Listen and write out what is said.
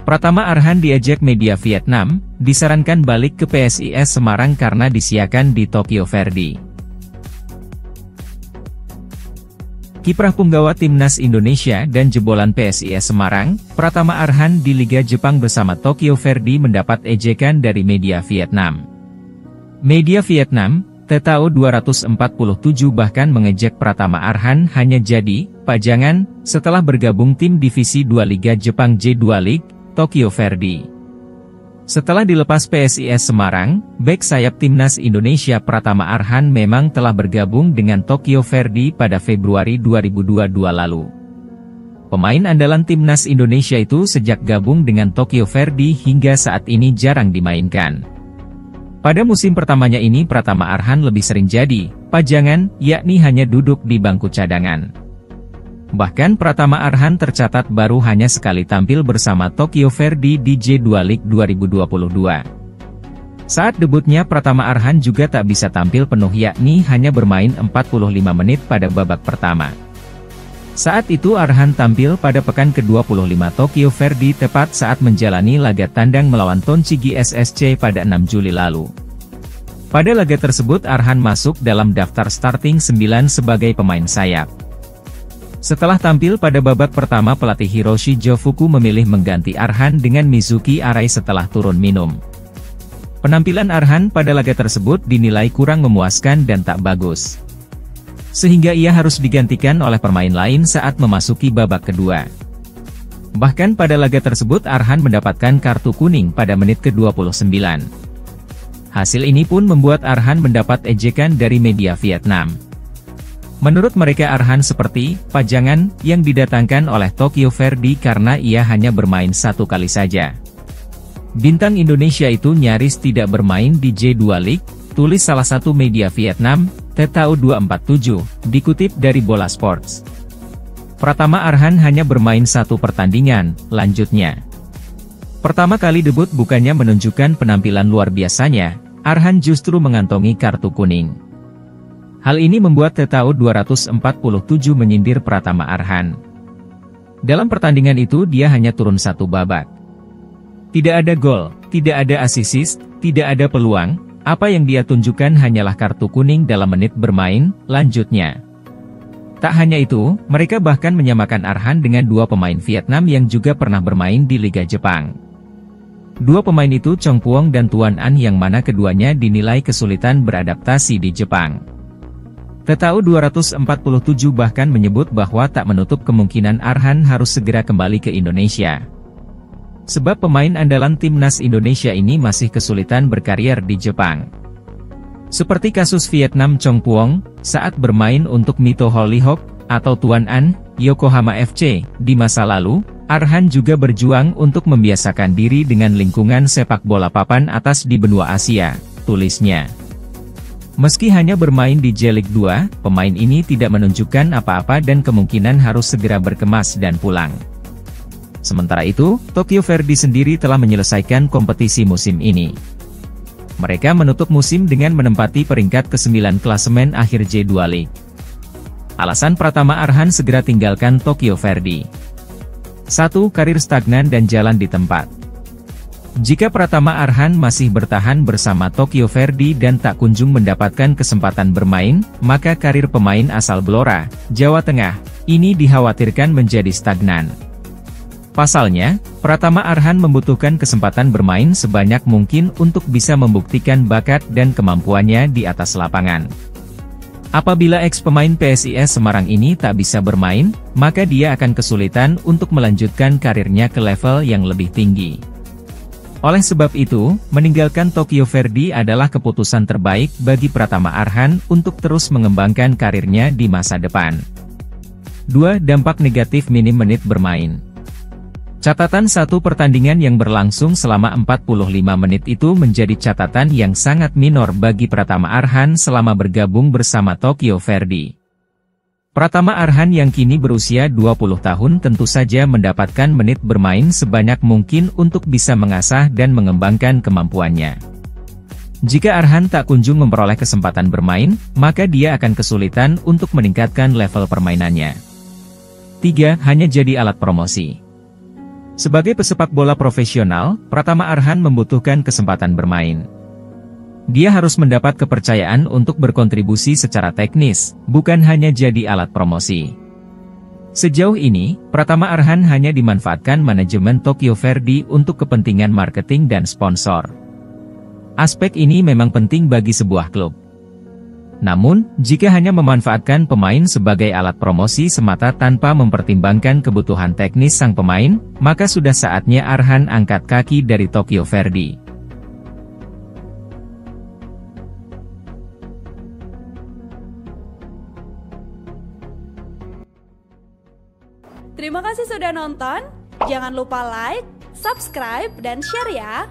Pratama Arhan diajak media Vietnam, disarankan balik ke PSIS Semarang karena disiakan di Tokyo Verde. Kiprah punggawa Timnas Indonesia dan jebolan PSIS Semarang, Pratama Arhan di Liga Jepang bersama Tokyo Verde mendapat ejekan dari media Vietnam. Media Vietnam, TTO 247 bahkan mengejek Pratama Arhan hanya jadi pajangan setelah bergabung tim Divisi 2 Liga Jepang J2 League, Tokyo Verde. Setelah dilepas PSIS Semarang, bek sayap Timnas Indonesia Pratama Arhan memang telah bergabung dengan Tokyo Verde pada Februari 2022 lalu. Pemain andalan Timnas Indonesia itu sejak gabung dengan Tokyo Verde hingga saat ini jarang dimainkan. Pada musim pertamanya ini Pratama Arhan lebih sering jadi pajangan, yakni hanya duduk di bangku cadangan. Bahkan Pratama Arhan tercatat baru hanya sekali tampil bersama Tokyo Verde di J2 League 2022. Saat debutnya Pratama Arhan juga tak bisa tampil penuh yakni hanya bermain 45 menit pada babak pertama. Saat itu Arhan tampil pada pekan ke-25 Tokyo Verde tepat saat menjalani laga tandang melawan Tochigi SSC pada 6 Juli lalu. Pada laga tersebut Arhan masuk dalam daftar starting 9 sebagai pemain sayap. Setelah tampil pada babak pertama pelatih Hiroshi Jofuku memilih mengganti Arhan dengan Mizuki Arai setelah turun minum. Penampilan Arhan pada laga tersebut dinilai kurang memuaskan dan tak bagus, sehingga ia harus digantikan oleh pemain lain saat memasuki babak kedua. Bahkan pada laga tersebut Arhan mendapatkan kartu kuning pada menit ke-29. Hasil ini pun membuat Arhan mendapat ejekan dari media Vietnam. Menurut mereka Arhan seperti pajangan yang didatangkan oleh Tokyo Verde karena ia hanya bermain satu kali saja. Bintang Indonesia itu nyaris tidak bermain di J2 League, tulis salah satu media Vietnam, TTO 247, dikutip dari Bola Sports. Pratama Arhan hanya bermain satu pertandingan, lanjutnya. Pertama kali debut bukannya menunjukkan penampilan luar biasanya, Arhan justru mengantongi kartu kuning. Hal ini membuat TTO 247 menyindir Pratama Arhan. Dalam pertandingan itu dia hanya turun satu babak. Tidak ada gol, tidak ada assist, tidak ada peluang, apa yang dia tunjukkan hanyalah kartu kuning dalam menit bermain, lanjutnya. Tak hanya itu, mereka bahkan menyamakan Arhan dengan dua pemain Vietnam yang juga pernah bermain di Liga Jepang. Dua pemain itu Chong Puong dan Tuan An yang mana keduanya dinilai kesulitan beradaptasi di Jepang. TTO 247 bahkan menyebut bahwa tak menutup kemungkinan Arhan harus segera kembali ke Indonesia. Sebab pemain andalan Timnas Indonesia ini masih kesulitan berkarier di Jepang. Seperti kasus Vietnam Chong Puong, saat bermain untuk Mito Hollyhock, atau Tuan An, Yokohama FC, di masa lalu, Arhan juga berjuang untuk membiasakan diri dengan lingkungan sepak bola papan atas di benua Asia, tulisnya. Meski hanya bermain di J-League 2, pemain ini tidak menunjukkan apa-apa dan kemungkinan harus segera berkemas dan pulang. Sementara itu, Tokyo Verde sendiri telah menyelesaikan kompetisi musim ini. Mereka menutup musim dengan menempati peringkat ke-9 klasemen akhir J2 League. Alasan Pratama Arhan segera tinggalkan Tokyo Verde. 1. Karir stagnan dan jalan di tempat. Jika Pratama Arhan masih bertahan bersama Tokyo Verde dan tak kunjung mendapatkan kesempatan bermain, maka karir pemain asal Blora, Jawa Tengah, ini dikhawatirkan menjadi stagnan. Pasalnya, Pratama Arhan membutuhkan kesempatan bermain sebanyak mungkin untuk bisa membuktikan bakat dan kemampuannya di atas lapangan. Apabila ex-pemain PSIS Semarang ini tak bisa bermain, maka dia akan kesulitan untuk melanjutkan karirnya ke level yang lebih tinggi. Oleh sebab itu, meninggalkan Tokyo Verde adalah keputusan terbaik bagi Pratama Arhan untuk terus mengembangkan karirnya di masa depan. 2. Dampak negatif minim menit bermain. Catatan satu pertandingan yang berlangsung selama 45 menit itu menjadi catatan yang sangat minor bagi Pratama Arhan selama bergabung bersama Tokyo Verde. Pratama Arhan yang kini berusia 20 tahun tentu saja mendapatkan menit bermain sebanyak mungkin untuk bisa mengasah dan mengembangkan kemampuannya. Jika Arhan tak kunjung memperoleh kesempatan bermain, maka dia akan kesulitan untuk meningkatkan level permainannya. 3. Hanya jadi alat promosi. Sebagai pesepak bola profesional, Pratama Arhan membutuhkan kesempatan bermain. Dia harus mendapat kepercayaan untuk berkontribusi secara teknis, bukan hanya jadi alat promosi. Sejauh ini, Pratama Arhan hanya dimanfaatkan manajemen Tokyo Verdy untuk kepentingan marketing dan sponsor. Aspek ini memang penting bagi sebuah klub. Namun, jika hanya memanfaatkan pemain sebagai alat promosi semata tanpa mempertimbangkan kebutuhan teknis sang pemain, maka sudah saatnya Arhan angkat kaki dari Tokyo Verdy. Terima kasih sudah nonton, jangan lupa like, subscribe, dan share ya!